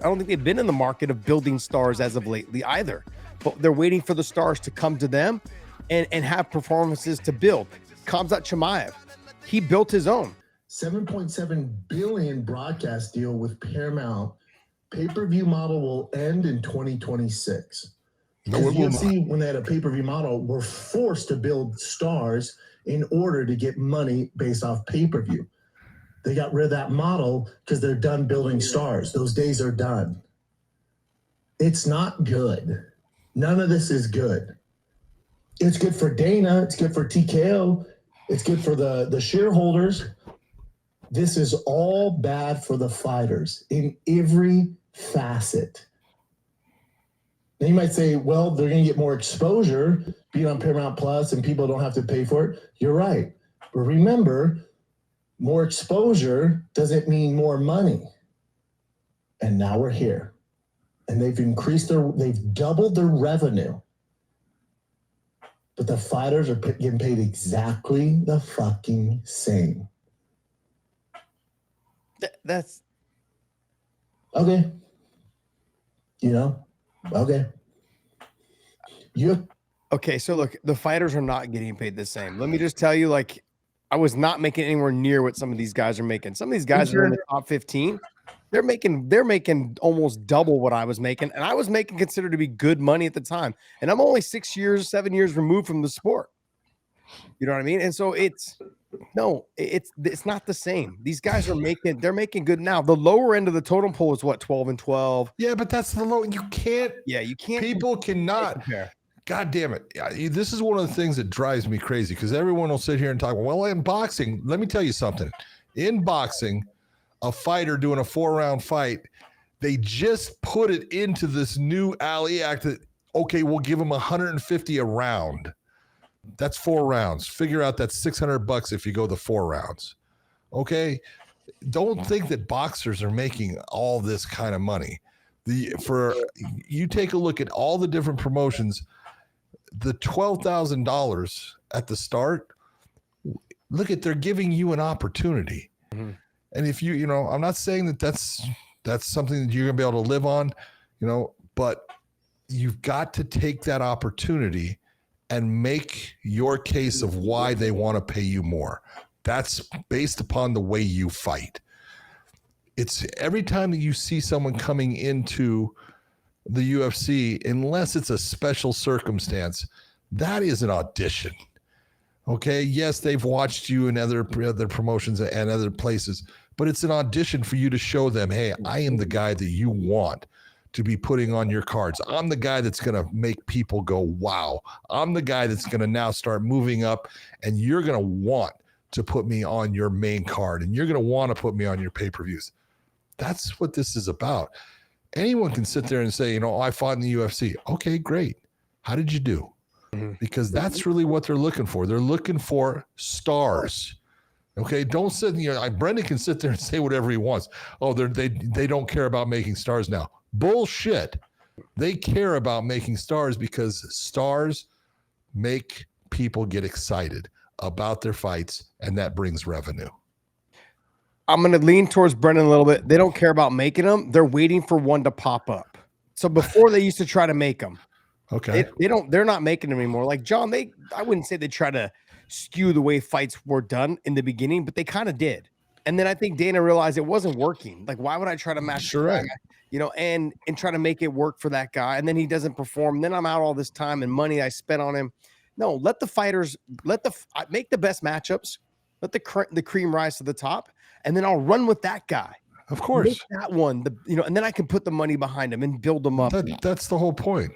I don't think they've been in the market of building stars as of lately either. But they're waiting for the stars to come to them and have performances to build. Khamzat Chimaev, he built his own. $7.7 billion broadcast deal with Paramount. Pay-per-view model will end in 2026. No, it will not. When they had a pay-per-view model, were forced to build stars in order to get money based off pay-per-view. They got rid of that model because they're done building stars. Those days are done. It's not good. None of this is good. It's good for Dana. It's good for TKO. It's good for the shareholders. This is all bad for the fighters in every facet. Then you might say, well, they're going to get more exposure being on Paramount Plus and people don't have to pay for it. You're right. But remember, more exposure doesn't mean more money. And now we're here. And they've doubled their revenue. But the fighters are getting paid exactly the fucking same. That's okay. Okay. Okay, so look, the fighters are not getting paid the same. Let me just tell you, like, I was not making anywhere near what some of these guys are making. Some of these guys are in the top 15. They're making almost double what I was making, and I was making considered to be good money at the time. And I'm only 7 years removed from the sport. You know what I mean? And so it's not the same. These guys are they're making good now. The lower end of the totem pole is what, 12 and 12. Yeah, but that's the low. You can't. Yeah, you can't. People cannot. God damn it. This is one of the things that drives me crazy because everyone will sit here and talk, well, in boxing, let me tell you something. In boxing, a fighter doing a 4-round fight, they just put it into this new Ali Act that, okay, we'll give them $150 a round. That's 4 rounds. Figure out that's $600 if you go the 4 rounds. Okay? Don't think that boxers are making all this kind of money. You take a look at all the different promotions, the $12,000 at the start, look at, they're giving you an opportunity. Mm-hmm. And if I'm not saying that that's something that you're going to be able to live on, but you've got to take that opportunity and make your case of why they want to pay you more. That's based upon the way you fight. It's every time that you see someone coming into the UFC, unless it's a special circumstance, that is an audition. Okay. Yes, they've watched you in other promotions and other places, but it's an audition for you to show them, hey, I am the guy that you want to be putting on your cards. I'm the guy that's going to make people go, wow. I'm the guy that's going to now start moving up, and you're going to want to put me on your main card, and you're going to want to put me on your pay-per-views. That's what this is about. Anyone can sit there and say, I fought in the UFC. Okay, great. How did you do? Because that's really what they're looking for. They're looking for stars. Okay, don't sit. Brendan can sit there and say whatever he wants. Oh, they don't care about making stars now. Bullshit. They care about making stars because stars make people get excited about their fights, and that brings revenue. I'm going to lean towards Brendan a little bit. They don't care about making them. They're waiting for one to pop up. So before they used to try to make them. Okay. They're not making them anymore. Like John, I wouldn't say they try to skew the way fights were done in the beginning, but they kind of did. And then I think Dana realized it wasn't working. Like, why would I try to match sure right. And try to make it work for that guy, and then he doesn't perform. Then I'm out all this time and money I spent on him. No, let the fighters make the best matchups. Let the cream rise to the top, and then I'll run with that guy. Of course, make that one. And then I can put the money behind him and build them up. That's the whole point.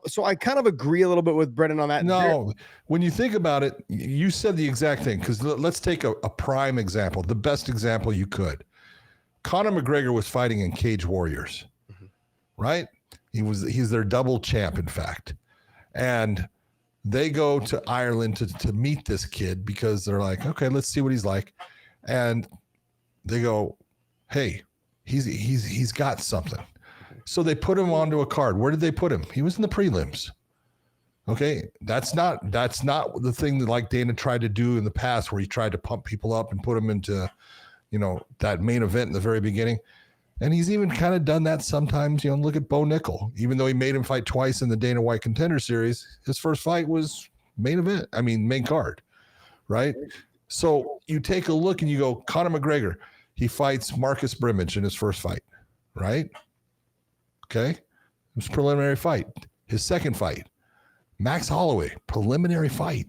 So I kind of agree a little bit with Brendan on that. No, when you think about it, you said the exact thing. Because let's take a prime example, the best example you could. Conor McGregor was fighting in Cage Warriors, right? He's their double champ, in fact. And they go to Ireland to meet this kid because they're like, okay, let's see what he's like. And they go, hey, he's got something. So they put him onto a card. Where did they put him? He was in the prelims. Okay, that's not the thing that like Dana tried to do in the past, where he tried to pump people up and put them into, that main event in the very beginning. And he's even kind of done that sometimes. Look at Bo Nickel. Even though he made him fight twice in the Dana White Contender Series, his first fight was main card, right? So you take a look and you go, Conor McGregor, he fights Marcus Brimage in his first fight, right? Okay. It was a preliminary fight. His second fight, Max Holloway, preliminary fight.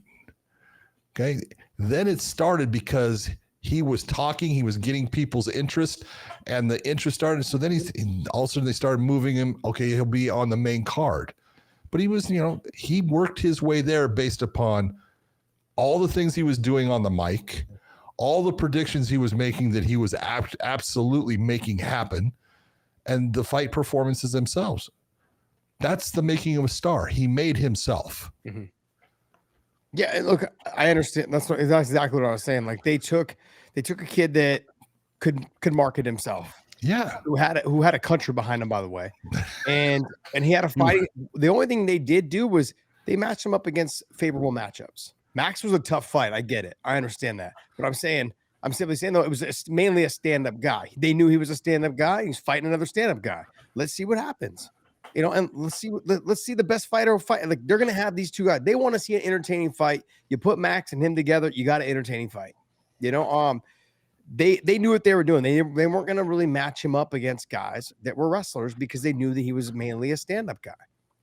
Okay. Then it started because he was talking, he was getting people's interest, and the interest started. So then all of a sudden they started moving him. Okay, he'll be on the main card. But he was, he worked his way there based upon all the things he was doing on the mic, all the predictions he was making that he was absolutely making happen, and the fight performances themselves. That's the making of a star. He made himself. Mm-hmm. Yeah, look, I understand. That's exactly what I was saying. Like they took a kid that could market himself. Yeah, who had a country behind him, by the way, and he had a fight. The only thing they did do was they matched him up against favorable matchups. Max was a tough fight. I get it. I understand that, but I'm simply saying though it was mainly a stand-up guy. They knew he was a stand-up guy. He's fighting another stand-up guy. Let's see what happens. And let's see the best fighter fight. Like they're gonna have these two guys. They want to see an entertaining fight. You put Max and him together, you got an entertaining fight. They knew what they were doing. They weren't gonna really match him up against guys that were wrestlers because they knew that he was mainly a stand-up guy,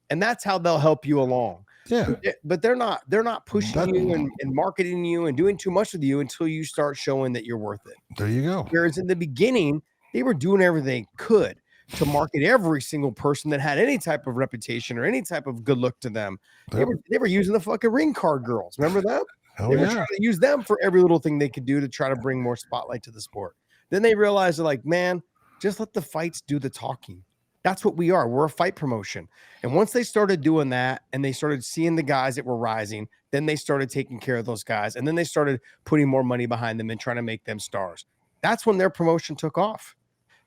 and that's how they'll help you along. Yeah, but they're not pushing you and marketing you and doing too much with you until you start showing that you're worth it. There you go. Whereas in the beginning, they were doing everything they could to market every single person that had any type of reputation or any type of good look to them. They were using the fucking ring card girls. Remember that? They were trying to use them for every little thing they could do to try to bring more spotlight to the sport. Then they realized they're like, man, just let the fights do the talking. That's what we are. We're a fight promotion. And once they started doing that and they started seeing the guys that were rising, then they started taking care of those guys. And then they started putting more money behind them and trying to make them stars. That's when their promotion took off.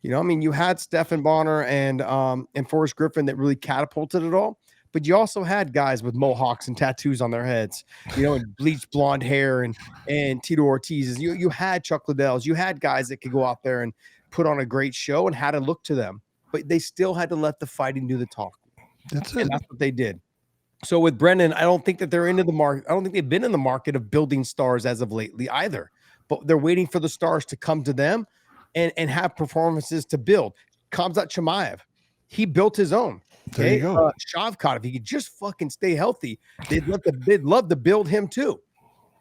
You had Stephan Bonner and Forrest Griffin that really catapulted it all. But you also had guys with mohawks and tattoos on their heads, and bleached blonde hair and Tito Ortiz's. You had Chuck Liddell's. You had guys that could go out there and put on a great show and had a look to them. But they still had to let the fighting do the talking. That's it. And that's what they did. So with Brendan, I don't think that they're into the market. I don't think they've been in the market of building stars as of lately either. But they're waiting for the stars to come to them and have performances to build. Khamzat Chimaev, he built his own. There you go. Shavkat, if he could just fucking stay healthy, they'd love to build him too.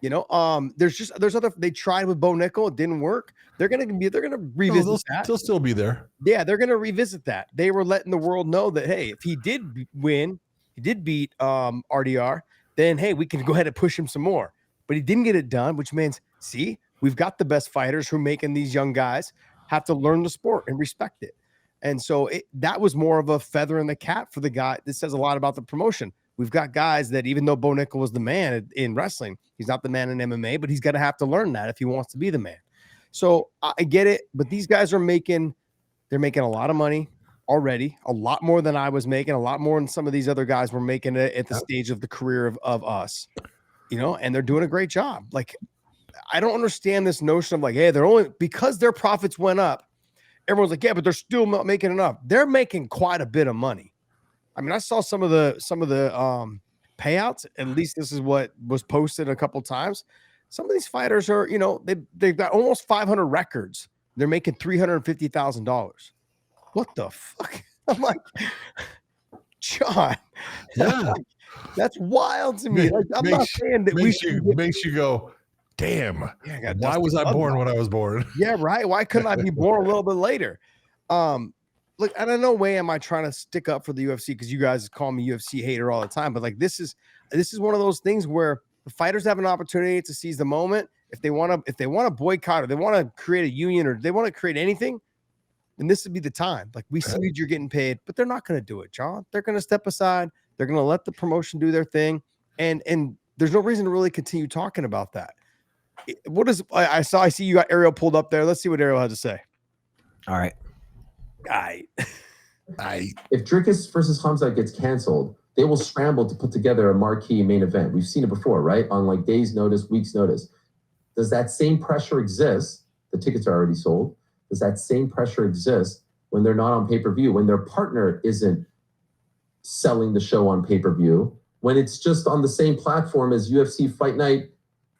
There's other. They tried with Bo Nickel, it didn't work. They're gonna revisit that. They'll still be there. Yeah, they're gonna revisit that. They were letting the world know that hey, if he did win, he did beat RDR, then hey, we can go ahead and push him some more. But he didn't get it done, which means see, we've got the best fighters who are making these young guys have to learn the sport and respect it. And so that was more of a feather in the cap for the guy. This says a lot about the promotion. We've got guys that even though Bo Nickel was the man in wrestling, he's not the man in MMA, but he's going to have to learn that if he wants to be the man. So I get it, but these guys they're making a lot of money already, a lot more than I was making, a lot more than some of these other guys were making it at the stage of the career of us, and they're doing a great job. Like, I don't understand this notion of like, hey, they're only because their profits went up. Everyone's like, yeah, but they're still not making enough. They're making quite a bit of money. I mean, I saw some of the payouts. At least this is what was posted a couple times. Some of these fighters are, they've got almost 500 records. They're making $350,000. What the fuck? I'm like, John, yeah, that's wild to me. Like, I'm not saying that makes you go, damn, why was I born when I was born? Yeah, right. Why couldn't I be born a little bit later? Look, I don't know way am I trying to stick up for the UFC because you guys call me UFC hater all the time, but like this is one of those things where the fighters have an opportunity to seize the moment. If they want to boycott or they want to create a union or they want to create anything, then this would be the time. Like we see you're getting paid, but they're not going to do it, John. They're going to step aside. They're going to let the promotion do their thing, and there's no reason to really continue talking about that. I see you got Ariel pulled up there. Let's see what Ariel had to say. All right. If Dricus versus Khamzat gets canceled, they will scramble to put together a marquee main event. We've seen it before, right? On like days' notice, weeks' notice. Does that same pressure exist? The tickets are already sold. Does that same pressure exist when they're not on pay-per-view, when their partner isn't selling the show on pay-per-view, when it's just on the same platform as UFC Fight Night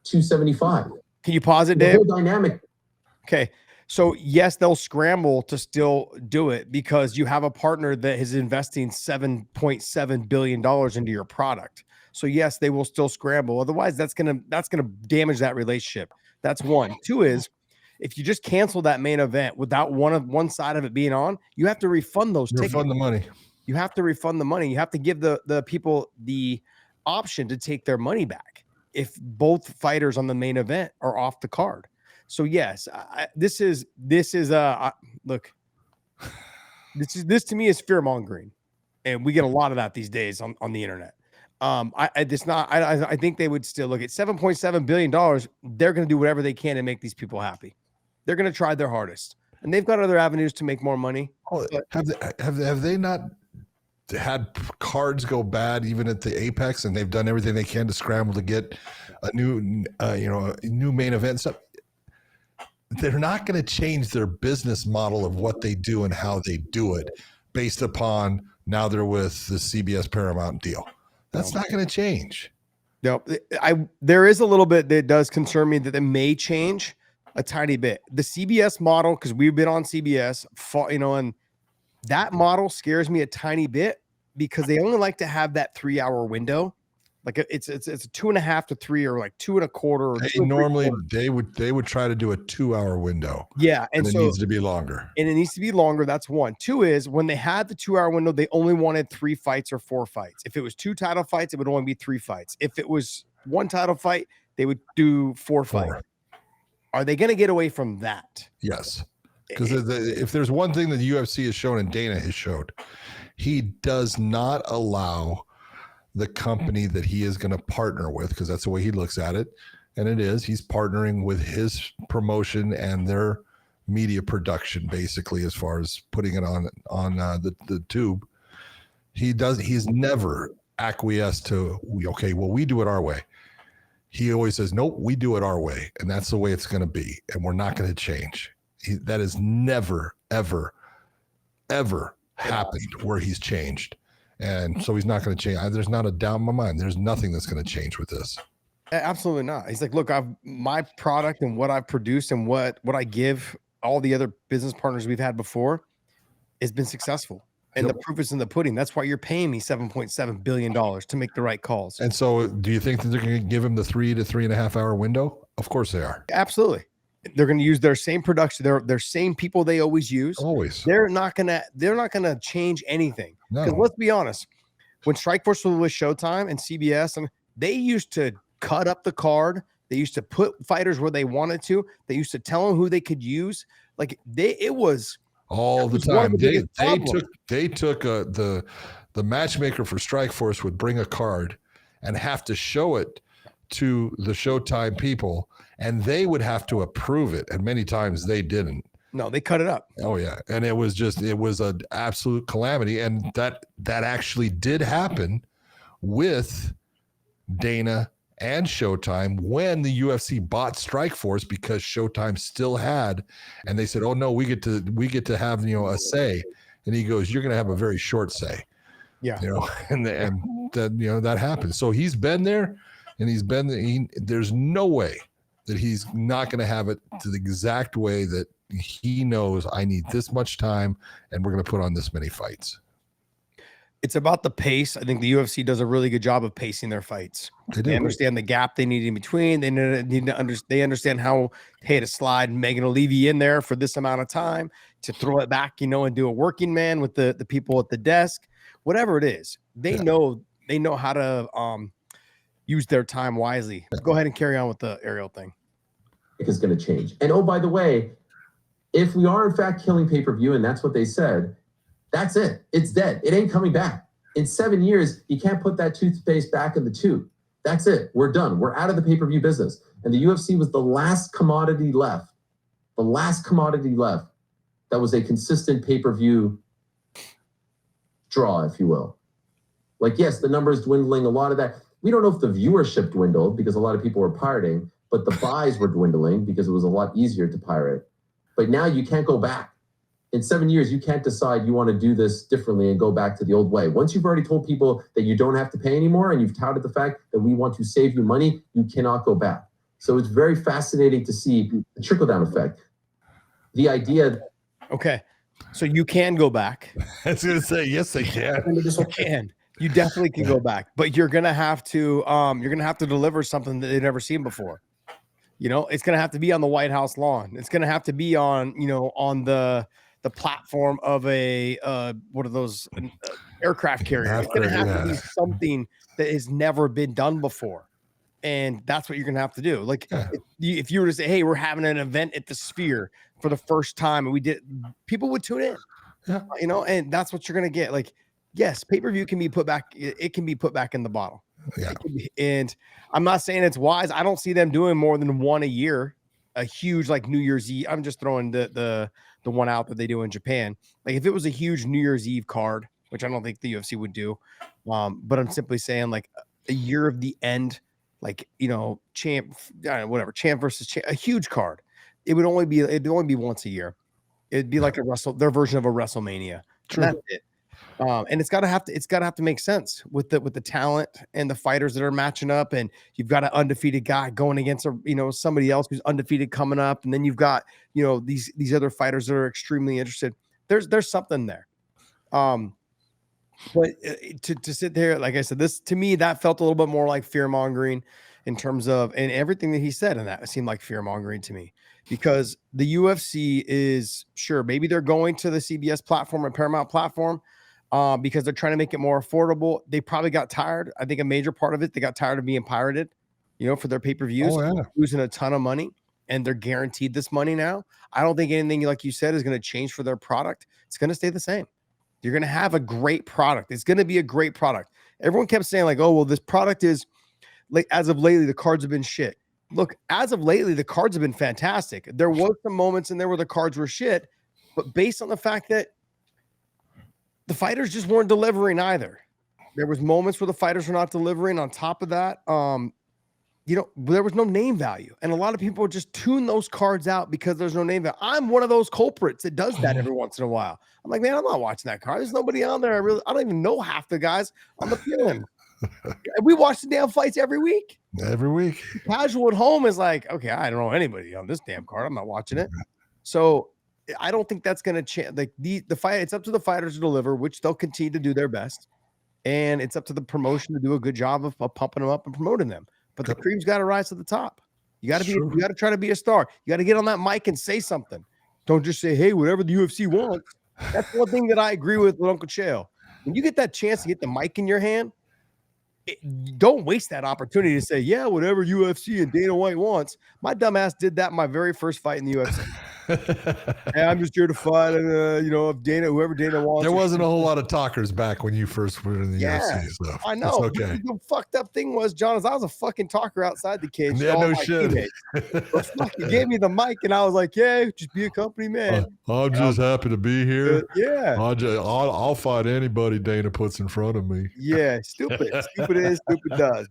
275. Can you pause it, The Dave? whole dynamic. Okay. So yes, they'll scramble to still do it because you have a partner that is investing $7.7 billion into your product. So yes, they will still scramble. Otherwise, that's gonna damage that relationship. That's one. Two is if you just cancel that main event without one side of it being on, you have to refund those tickets. Refund the money. You have to refund the money. You have to give the people the option to take their money back if both fighters on the main event are off the card. So yes, this look. This to me is fear mongering, and we get a lot of that these days on the internet. I think they would still look at $7.7 billion. They're going to do whatever they can to make these people happy. They're going to try their hardest, and they've got other avenues to make more money. Oh, have they not had cards go bad even at the Apex, and they've done everything they can to scramble to get a new a new main event stuff? They're not going to change their business model of what they do and how they do it based upon now they're with the CBS Paramount deal. That's not going to change. No, there is a little bit that does concern me that it may change a tiny bit. The CBS model, because we've been on CBS, and that model scares me a tiny bit because they only like to have that 3-hour window. Like it's a 2.5 to 3 or like 2.25. Or normally they would try to do a 2-hour window. Yeah, and so it needs to be longer. And it needs to be longer. That's one. Two is when they had the 2-hour window, they only wanted 3 fights or 4 fights. If it was 2 title fights, it would only be 3 fights. If it was 1 title fight, they would do 4 fights. Are they going to get away from that? Yes, because if there's one thing that the UFC has shown and Dana has showed, he does not allow the company that he is going to partner with, because that's the way he looks at it. And it is, he's partnering with his promotion and their media production, basically, as far as putting it on the tube. He's never acquiesced to, okay, well, we do it our way. He always says, nope, we do it our way. And that's the way it's going to be. And we're not going to change. That has never, ever, ever happened where he's changed. And so he's not going to change. There's not a doubt in my mind. There's nothing that's going to change with this. Absolutely not. He's like, look, my product and what I've produced and what I give all the other business partners we've had before has been successful. And the proof is in the pudding. That's why you're paying me $7.7 billion to make the right calls. And so do you think that they're going to give him the 3 to 3.5 hour window? Of course they are. Absolutely. They're going to use their same production. Their same people they always use. Always. They're not gonna change anything. Because let's be honest, when Strikeforce was with Showtime and CBS, and they used to cut up the card. They used to put fighters where they wanted to. They used to tell them who they could use. Like it was all the time. They took the matchmaker for Strikeforce would bring a card and have to show it to the Showtime people, and they would have to approve it. And many times they didn't. No, they cut it up. Oh yeah. And it was an absolute calamity. And that actually did happen with Dana and Showtime when the UFC bought Strikeforce, because Showtime still had, and they said, oh no, we get to have, a say. And he goes, you're going to have a very short say. Yeah. And that, that happened. So he's been there, and there's no way that he's not going to have it to the exact way that he knows I need this much time and we're going to put on this many fights. It's about the pace. I think the UFC does a really good job of pacing their fights. They understand the gap they need in between. They need to they understand how, hey, to slide Megan Levy in there for this amount of time, to throw it back, and do a working man with the people at the desk, whatever it is. They know how to use their time wisely. Go ahead and carry on with the Ariel thing. Is going to change. And oh, by the way, if we are in fact killing pay-per-view, and that's what they said, that's it. It's dead. It ain't coming back. In 7 years, you can't put that toothpaste back in the tube. That's it. We're done. We're out of the pay-per-view business. And the UFC was the last commodity left. The last commodity left that was a consistent pay-per-view draw, if you will. Like, yes, the number is dwindling. A lot of that. We don't know if the viewership dwindled because a lot of people were pirating, but the buys were dwindling because it was a lot easier to pirate. But now you can't go back. In 7 years, you can't decide you want to do this differently and go back to the old way. Once you've already told people that you don't have to pay anymore and you've touted the fact that we want to save you money, you cannot go back. So it's very fascinating to see the trickle-down effect. The idea. Okay. So you can go back. I was going to say, yes, they can. You can. You definitely can go back, but you're gonna have to deliver something that they've never seen before. You know, it's gonna have to be on the White House lawn. It's gonna have to be on, you know, on the platform of a what are those aircraft carriers? It's gonna have to be something that has never been done before, and that's what you're gonna have to do. Like if you were to say, "Hey, we're having an event at the Sphere for the first time," and we did, people would tune in. Yeah. You know, and that's what you're gonna get. Like, yes, pay-per-view can be put back. It can be put back in the bottle. Yeah. And I'm not saying it's wise. I don't see them doing more than one a year. A huge like New Year's Eve. I'm just throwing the one out that they do in Japan. Like if it was a huge New Year's Eve card, which I don't think the UFC would do. But I'm simply saying like a year of the end, like, you know, champ versus champ, a huge card. It'd only be once a year. It'd be like their version of a WrestleMania. True. That's it. And it's gotta have to make sense with the talent and the fighters that are matching up, and you've got an undefeated guy going against somebody else who's undefeated coming up, and then you've got these other fighters that are extremely interested. There's something there. But to sit there, like I said, this to me that felt a little bit more like fear mongering in terms of, and everything that he said in that seemed like fear mongering to me, because the UFC is sure maybe they're going to the CBS platform and Paramount platform. Because they're trying to make it more affordable. They probably got tired. I think a major part of it, they got tired of being pirated, for their pay-per-views, losing a ton of money, and they're guaranteed this money now. I don't think anything, like you said, is going to change for their product. It's going to stay the same. You're going to have a great product. It's going to be a great product. Everyone kept saying like, oh, well, this product is like, as of lately, the cards have been shit. Look, as of lately, the cards have been fantastic. There was some moments in there where the cards were shit, but based on the fact that the fighters just weren't delivering either. There was moments where the fighters were not delivering. On top of that, there was no name value. And a lot of people just tune those cards out because there's no name value. I'm one of those culprits that does that every once in a while. I'm like, man, I'm not watching that card. There's nobody on there. I don't even know half the guys on the field. We watch the damn fights every week. Every week. Casual at home is like, okay, I don't know anybody on this damn card. I'm not watching it. So I don't think that's going to change. Like the fight, it's up to the fighters to deliver, which they'll continue to do their best, and it's up to the promotion to do a good job of pumping them up and promoting them. But the cream's got to rise to the top. You got to try to be a star. You got to get on that mic and say something. Don't just say, "Hey, whatever the UFC wants." That's one thing that I agree with Uncle Chael. When you get that chance to get the mic in your hand, don't waste that opportunity to say, "Yeah, whatever UFC and Dana White wants." My dumbass did that in my very first fight in the UFC. Hey, I'm just here to fight, and if whoever Dana wants. There wasn't a whole lot of talkers back when you first were in the UFC. So I know. Okay. The fucked up thing was, John, is I was a fucking talker outside the cage. Yeah, no shit. He gave me the mic, and I was like, "Yeah, just be a company man." I'm just happy to be here. Yeah, I'll fight anybody Dana puts in front of me. Yeah, stupid. Stupid is, stupid does.